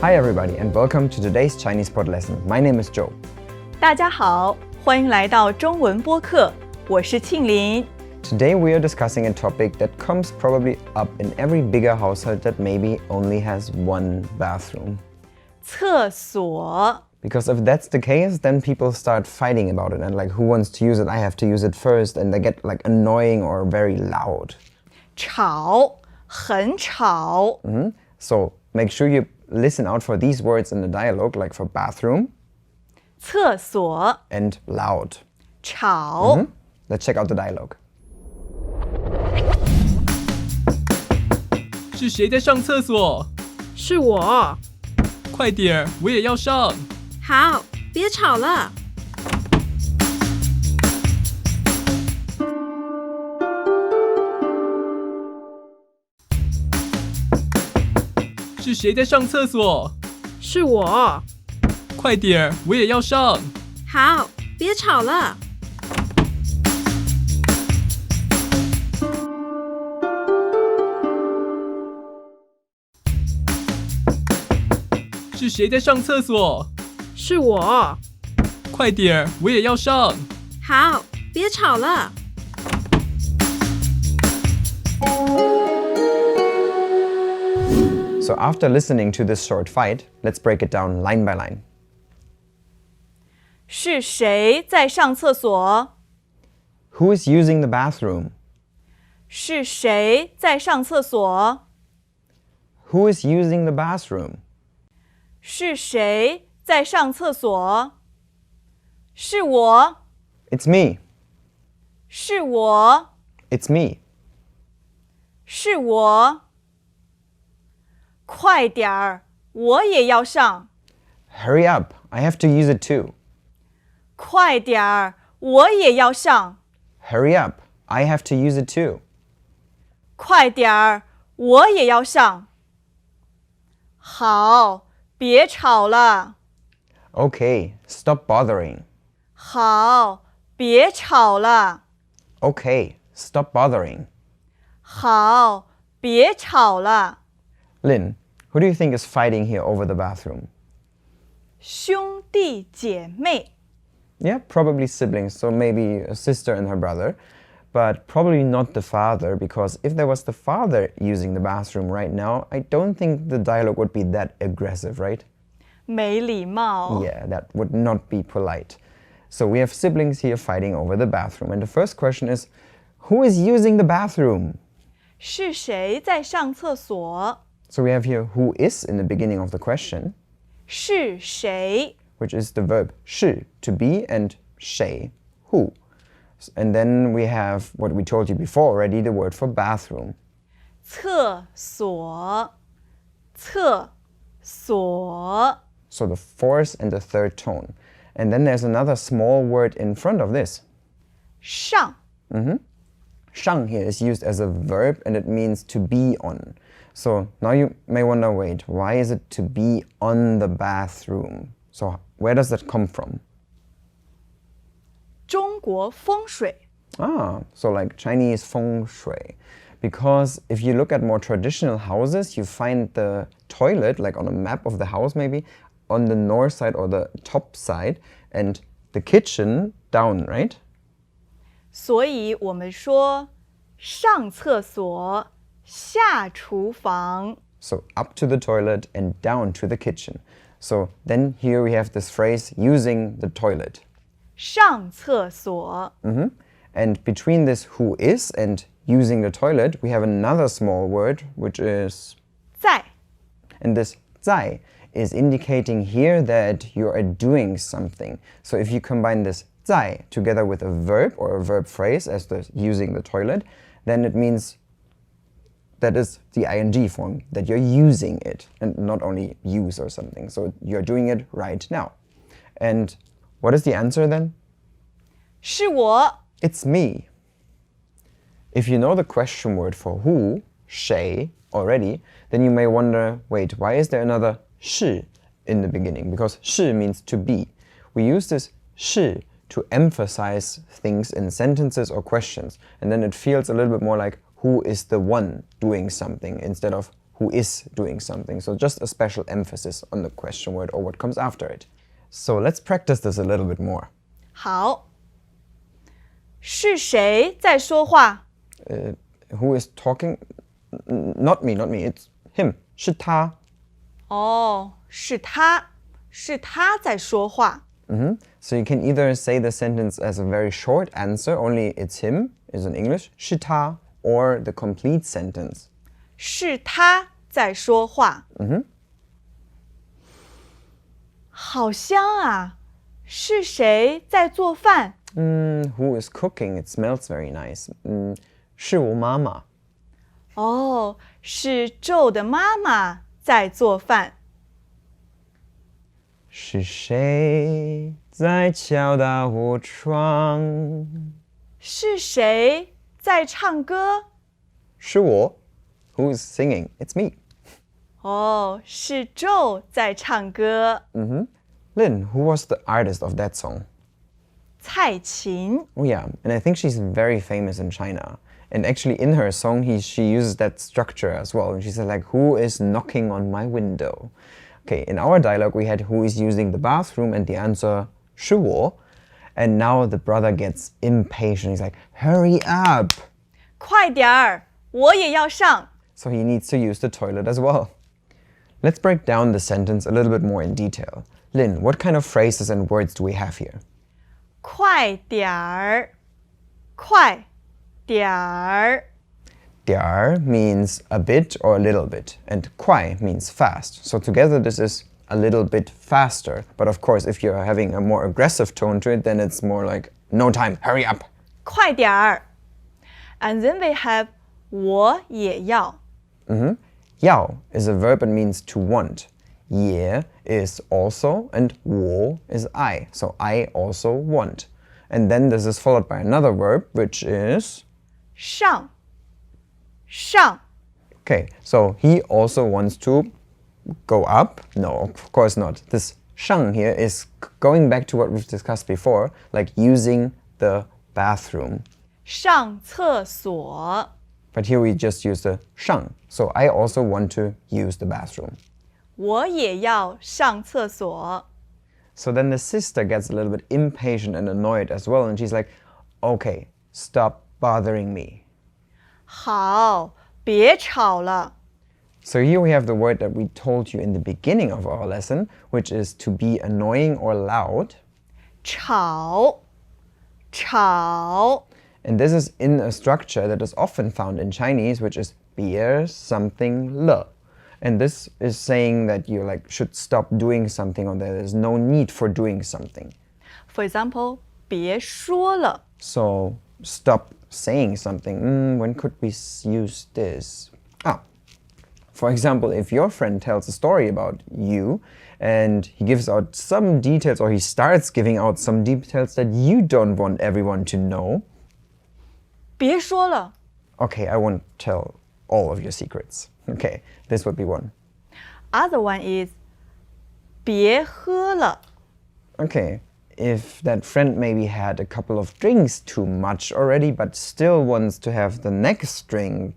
Hi everybody and welcome to today's Chinese pod lesson. My name is Joe. 大家好，欢迎来到中文播客，我是庆林。Today we are discussing a topic that comes probably up in every bigger household that maybe only has one bathroom. 厕所。 Because if that's the case, then people start fighting about it and like who wants to use it, I have to use it first, and they get like annoying or very loud. 吵，很吵。So make sure you listen out for these words in the dialogue, like for bathroom 厕所， and loud. 吵。 Let's check out the dialogue. 是谁在上厕所？是我。快点儿，我也要上。好，别吵了。是谁在上厕所？是我。快点儿，我也要上。好，别吵了。是谁在上厕所？是我。快点儿，我也要上。好，别吵了。So after listening to this short fight, let's break it down line by line. 是谁在上厕所？ Who is using the bathroom? 是谁在上厕所？ Who is using the bathroom? 是谁在上厕所？是我， It's me. 是我， It's me. 是我。快点儿，我也要上。 Hurry up, I have to use it too. 快点儿，我也要上。 Hurry up, I have to use it too. 快点儿，我也要上。好，别吵了。 Okay, stop bothering. 好，别吵了。 Okay, stop bothering. 好，别吵了。 Lynn, who do you think is fighting here over the bathroom? 兄弟姐妹， Yeah, probably siblings, so maybe a sister and her brother, but probably not the father, because if there was the father using the bathroom right now, I don't think the dialogue would be that aggressive, right? 没礼貌。 Yeah, that would not be polite. So we have siblings here fighting over the bathroom, and the first question is, who is using the bathroom? 是谁在上厕所？ So we have here who is in the beginning of the question, 是谁？ which is the verb 是, to be, and 谁, who. And then we have what we told you before already, the word for bathroom. 厕所，厕所。 So the fourth and the third tone. And then there's another small word in front of this. 上， Shang here is used as a verb and it means to be on. So now you may wonder, wait, why is it to be on the bathroom? So where does that come from? 中国风水。 So like Chinese feng shui. Because if you look at more traditional houses, you find the toilet, like on a map of the house maybe, on the north side or the top side, and the kitchen down, right? 所以我们说上厕所，下厨房。 So up to the toilet and down to the kitchen. So then here we have this phrase, using the toilet. 上厕所， And between this who is and using the toilet, we have another small word, which is, 在， and this 在 is indicating here that you are doing something. So if you combine this 在 together with a verb or a verb phrase as the using the toilet, then it means that is the ing form, that you're using it and not only use or something. So you're doing it right now. And what is the answer then? 是我。 It's me. If you know the question word for who, 谁, already, then you may wonder, wait, why is there another 是 in the beginning? Because 是 means to be. We use this 是 to emphasize things in sentences or questions, and then it feels a little bit more like who is the one doing something instead of who is doing something. So just a special emphasis on the question word or what comes after it. So let's practice this a little bit more. 好，是谁在说话？ Who is talking? Not me, it's him. 是他。哦，是他在说话。So you can either say the sentence as a very short answer, only it's him, is in English, 是他, or the complete sentence. 是他在说话。好香啊！是谁在做饭？ Who is cooking? It smells very nice. 是我妈妈。哦，是Joe的妈妈在做饭。是谁在敲打我窗？是谁在唱歌？是我。Who is singing? It's me. 哦，是Joe在唱歌。Lynn, who was the artist of that song? 蔡琴。 Oh yeah, and I think she's very famous in China. And actually in her song, she uses that structure as well. And she said like, who is knocking on my window? Okay, in our dialogue, we had who is using the bathroom and the answer, 是我. And now the brother gets impatient. He's like, hurry up. 快点儿，我也要上。 So he needs to use the toilet as well. Let's break down the sentence a little bit more in detail. Lynn, what kind of phrases and words do we have here? 快点儿，快点儿。 点儿 means a bit or a little bit, and 快 means fast. So together this is a little bit faster. But of course, if you're having a more aggressive tone to it, then it's more like, no time, hurry up. 快点儿。And then we have 我也要。要 is a verb and means to want. 也 is also, and 我 is I. So I also want. And then this is followed by another verb, which is 上，上。 okay, so he also wants to go up. No, of course not. This 上 here is going back to what we've discussed before, like using the bathroom. 上厕所。 But here we just use the 上. So I also want to use the bathroom. 我也要上厕所。 So then the sister gets a little bit impatient and annoyed as well, and she's like, okay, stop bothering me. 好，别吵了。 So here we have the word that we told you in the beginning of our lesson, which is to be annoying or loud. 吵，吵。 And this is in a structure that is often found in Chinese, which is 别 something 了. And this is saying that you should stop doing something or there is no need for doing something. For example, 别说了。 So stop saying something. When could we use this? For example, if your friend tells a story about you and he gives out some details or he starts giving out some details that you don't want everyone to know. 别说了。 Okay, I won't tell all of your secrets. Okay, this would be one. Other one is 别喝了。 Okay, if that friend maybe had a couple of drinks too much already but still wants to have the next drink,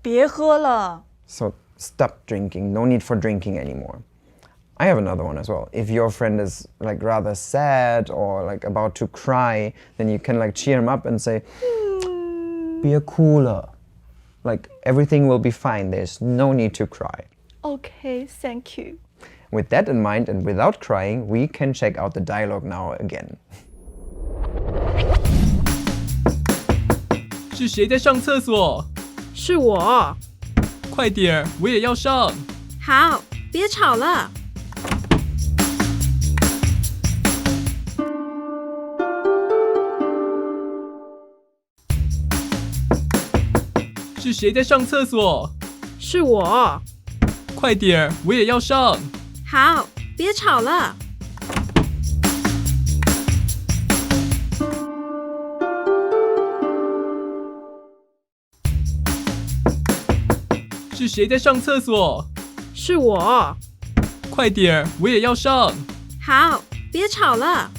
别喝了。 so stop drinking, no need for drinking anymore. I have another one as well. If your friend is rather sad or about to cry, then you can cheer him up and say, 别哭了. Everything will be fine, there's no need to cry. Okay, thank you. With that in mind and without crying, we can check out the dialogue now again. 是谁在上厕所？是我。快点儿，我也要上。好，别吵了。是谁在上厕所？是我。快点儿，我也要上。好，别吵了。是谁在上厕所？是我。快点儿，我也要上。好，别吵了。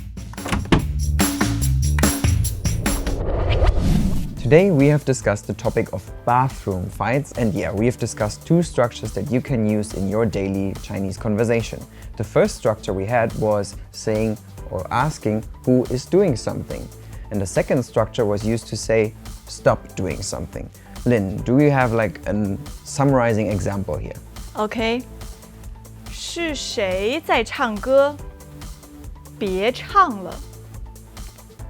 Today we have discussed the topic of bathroom fights, and yeah, we have discussed two structures that you can use in your daily Chinese conversation. The first structure we had was saying or asking who is doing something. And the second structure was used to say stop doing something. Lynn, do we have like a summarizing example here? OK， 是谁在唱歌？别唱了。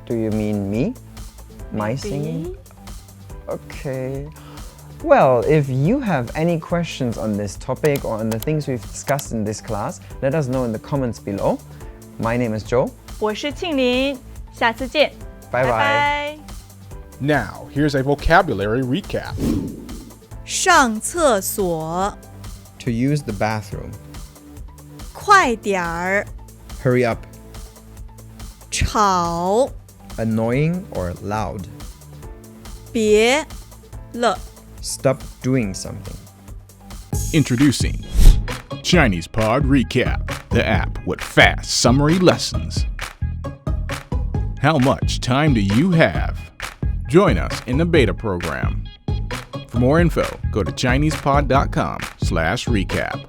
Do you mean me? My singing? Okay. Well, if you have any questions on this topic or on the things we've discussed in this class, let us know in the comments below. My name is Joe. 我是庆林，下次见， Bye bye. 拜。 Now, here's a vocabulary recap. 上厕所， To use the bathroom. 快点儿， Hurry up. 吵， Annoying or loud. 别了。 Stop doing something. Introducing Chinese Pod Recap, the app with fast summary lessons. How much time do you have? Join us in the beta program. For more info, go to ChinesePod.com/recap.